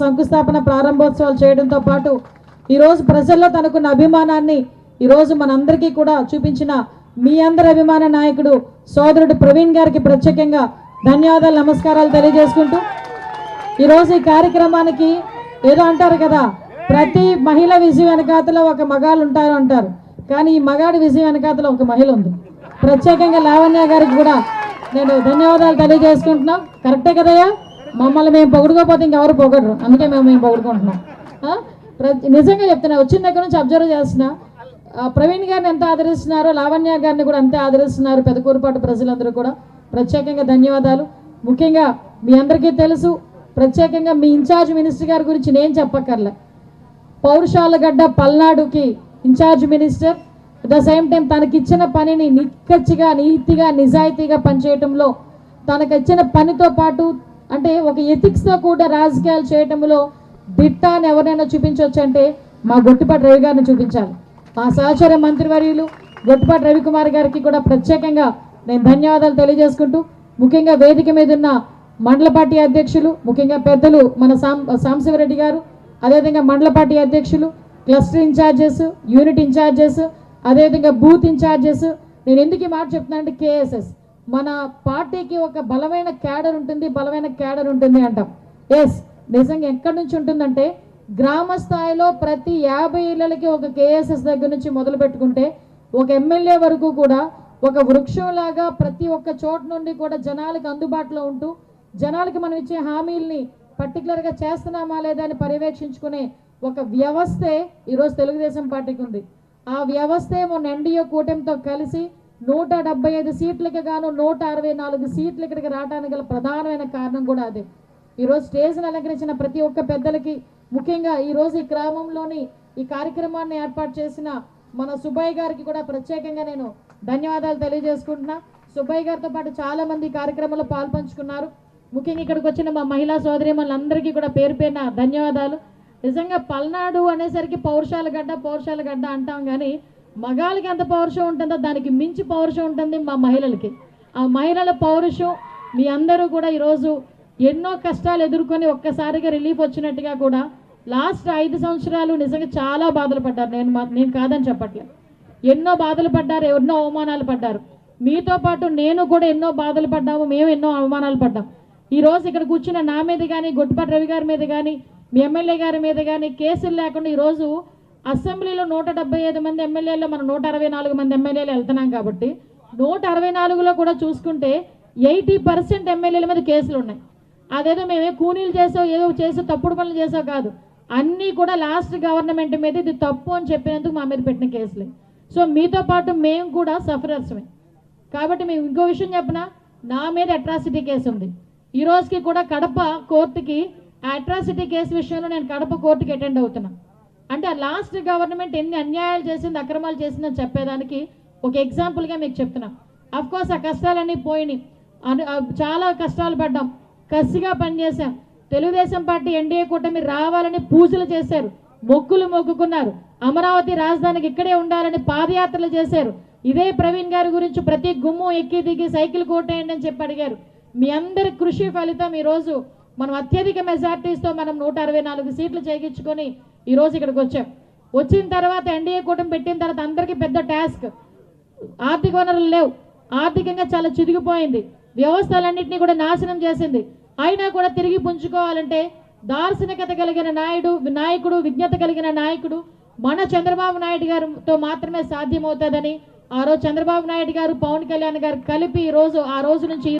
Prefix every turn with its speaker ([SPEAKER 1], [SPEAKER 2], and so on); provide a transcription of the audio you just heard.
[SPEAKER 1] శంకుస్థాపన ప్రారంభోత్సవాలు చేయడంతో పాటు ఈరోజు ప్రజల్లో తనకున్న అభిమానాన్ని ఈరోజు మనందరికీ కూడా చూపించిన మీ అందరి అభిమాన నాయకుడు సోదరుడు ప్రవీణ్ గారికి ప్రత్యేకంగా ధన్యవాదాలు నమస్కారాలు తెలియజేసుకుంటూ ఈరోజు ఈ కార్యక్రమానికి ఏదో అంటారు కదా, ప్రతి మహిళ విజయం వెనకాతలో ఒక మగాళ్ళు ఉంటారు అంటారు, కానీ ఈ మగాడి విజయం వెనకాతలో ఒక మహిళ ఉంది. ప్రత్యేకంగా లావణ్య గారికి కూడా నేను ధన్యవాదాలు తెలియజేసుకుంటున్నాం. కరెక్టే కదయ్యా, మమ్మల్ని మేము పొగుడుకోకపోతే ఇంకెవరు పొగడరు, అందుకే మేము పొగుడుకుంటున్నాం. నిజంగా చెప్తున్నా, వచ్చిన దగ్గర నుంచి అబ్జర్వ్ చేస్తున్నా, ప్రవీణ్ గారిని ఎంత ఆదరిస్తున్నారో లావణ్య గారిని కూడా అంతే ఆదరిస్తున్నారు పెదకూరుపాటు ప్రజలందరూ కూడా. ప్రత్యేకంగా ధన్యవాదాలు. ముఖ్యంగా మీ అందరికీ తెలుసు, ప్రత్యేకంగా మీ ఇన్ఛార్జ్ మినిస్టర్ గారి గురించి నేను చెప్పక్కర్లే. పౌరుషాలగడ్డ పల్నాడుకి incharge minister, at the same time తనకిచ్చిన పనిని నిక్కచ్చిగా నీతిగా నిజాయితీగా పనిచేయటంలో, తనకిచ్చిన పనితో పాటు అంటే ఒక ఎథిక్స్తో కూడా రాజకీయాలు చేయటంలో దిట్ట అని ఎవరైనా చూపించవచ్చు అంటే మా గొట్టిపాటి రవి గారిని చూపించాలి. మా సహచర మంత్రివర్యులు గొట్టిపాటి రవికుమార్ గారికి కూడా ప్రత్యేకంగా నేను ధన్యవాదాలు తెలియజేసుకుంటూ, ముఖ్యంగా వేదిక మీద ఉన్న మండల పార్టీ అధ్యక్షులు, ముఖ్యంగా పెద్దలు మన సాంశివరెడ్డి గారు, అదేవిధంగా మండల పార్టీ అధ్యక్షులు, క్లస్టర్ ఇన్ఛార్జెస్, యూనిట్ ఇన్ఛార్జెస్, అదేవిధంగా బూత్ ఇన్ఛార్జెస్. నేను ఎందుకు ఈ మాట చెప్తున్నా అంటే కేఎస్ఎస్ మన పార్టీకి ఒక బలమైన క్యాడర్ ఉంటుంది అంటాం. ఎస్, నిజంగా ఎక్కడి నుంచి ఉంటుందంటే గ్రామ స్థాయిలో ప్రతి 50 ఇళ్ళకి ఒక కేఎస్ఎస్ దగ్గర నుంచి మొదలు పెట్టుకుంటే ఒక ఎమ్మెల్యే వరకు కూడా ఒక వృక్షంలాగా ప్రతి ఒక్క చోట నుండి కూడా జనాలకు అందుబాటులో ఉంటూ, జనాలకి మనం ఇచ్చే హామీల్ని పర్టికులర్గా చేస్తున్నామా లేదా అని పర్యవేక్షించుకునే ఒక వ్యవస్థే ఈరోజు తెలుగుదేశం పార్టీకి ఉంది. ఆ వ్యవస్థే మొన్న ఎన్డీఏ కూటమితో కలిసి 175 సీట్లకి గాను 164 సీట్లు ఇక్కడికి రావడానికి గల ప్రధానమైన కారణం కూడా అదే. ఈరోజు స్టేజ్ని అలంకరించిన ప్రతి ఒక్క పెద్దలకి, ముఖ్యంగా ఈరోజు ఈ గ్రామంలోని ఈ కార్యక్రమాన్ని ఏర్పాటు చేసిన మన సుబ్బయ్య గారికి కూడా ప్రత్యేకంగా నేను ధన్యవాదాలు తెలియజేసుకుంటున్నా. సుబ్బయ్య గారితో పాటు చాలామంది కార్యక్రమంలో పాల్పంచుకున్నారు. ముఖ్యంగా ఇక్కడికి వచ్చిన మా మహిళా సోదరీమణులందరికీ కూడా పేరు పేరున ధన్యవాదాలు. నిజంగా పల్నాడు అనేసరికి పౌరుషాల గడ్డ అంటాం, కానీ మగాళ్ళకి ఎంత పౌరుషం ఉంటుందో దానికి మించి పౌరుషం ఉంటుంది మా మహిళలకి. ఆ మహిళల పౌరుషం మీ అందరూ కూడా ఈరోజు ఎన్నో కష్టాలు ఎదుర్కొని ఒక్కసారిగా రిలీఫ్ వచ్చినట్టుగా కూడా లాస్ట్ 5 సంవత్సరాలు నిజంగా చాలా బాధలు పడ్డారు. నేను కాదని చెప్పట్లేదు, ఎన్నో బాధలు పడ్డారు, ఎన్నో అవమానాలు పడ్డారు. మీతో పాటు నేను కూడా ఎన్నో బాధలు పడ్డాము, మేము ఎన్నో అవమానాలు పడ్డాం. ఈరోజు ఇక్కడ కూర్చున్న నా మీద కానీ, గొట్టిపాటి రవి గారి మీద కానీ, మీ ఎమ్మెల్యే గారి మీద కానీ కేసులు లేకుండా ఈరోజు అసెంబ్లీలో 175 మంది ఎమ్మెల్యేలో మనం 164 మంది ఎమ్మెల్యేలు వెళ్తున్నాం కాబట్టి 164లో కూడా చూసుకుంటే 80% ఎమ్మెల్యేల మీద కేసులు ఉన్నాయి. అదేదో మేమే కూనీలు ఏదో తప్పుడు పనులు చేసావు కాదు, అన్నీ కూడా లాస్ట్ గవర్నమెంట్ మీద ఇది తప్పు అని చెప్పినందుకు మా మీద పెట్టిన కేసులే. సో మీతో పాటు మేము కూడా సఫరర్స్మే. కాబట్టి మేము ఇంకో విషయం చెప్పినా, నా మీద అట్రాసిటీ కేసు ఉంది. ఈ రోజుకి కూడా కడప కోర్టుకి ఆ అట్రాసిటీ కేసు విషయంలో నేను కడప కోర్టుకి అటెండ్ అవుతున్నా. అంటే ఆ లాస్ట్ గవర్నమెంట్ ఎన్ని అన్యాయాలు చేసింది, అక్రమాలు చేసిందని చెప్పేదానికి ఒక ఎగ్జాంపుల్గా మీకు చెప్తున్నా. అఫ్కోర్స్ ఆ కష్టాలన్నీ పోయినాయి, చాలా కష్టాలు పడ్డాం, కసిగా పనిచేశాం. తెలుగుదేశం పార్టీ ఎన్డీఏ కూటమి రావాలని పూజలు చేశారు, మొక్కులు మొక్కుకున్నారు, అమరావతి రాజధానికి ఇక్కడే ఉండాలని పాదయాత్రలు చేశారు. ఇదే ప్రవీణ్ గారి గురించి ప్రతి గుమ్మం ఎక్కి దిగి సైకిల్ కోటేయండి అని చెప్పి అడిగారు. మీ అందరి కృషి ఫలితం ఈరోజు మనం అత్యధిక మెజార్టీస్తో మనం 164 సీట్లు చేయించుకొని ఈరోజు ఇక్కడికి వచ్చాం. వచ్చిన తర్వాత ఎన్డీఏ కూటమి పెట్టిన తర్వాత అందరికీ పెద్ద టాస్క్, ఆర్థిక వనరులు లేవు, ఆర్థికంగా చాలా చిదిగిపోయింది, వ్యవస్థలన్నింటినీ కూడా నాశనం చేసింది. అయినా కూడా తిరిగి పుంజుకోవాలంటే దార్శనికత కలిగిన నాయకుడు, విజ్ఞత కలిగిన నాయకుడు మన చంద్రబాబు నాయుడు గారితో మాత్రమే సాధ్యమవుతుందని ఆ రోజు చంద్రబాబు నాయుడు గారు, పవన్ కళ్యాణ్ గారు కలిపి ఆ రోజు నుంచి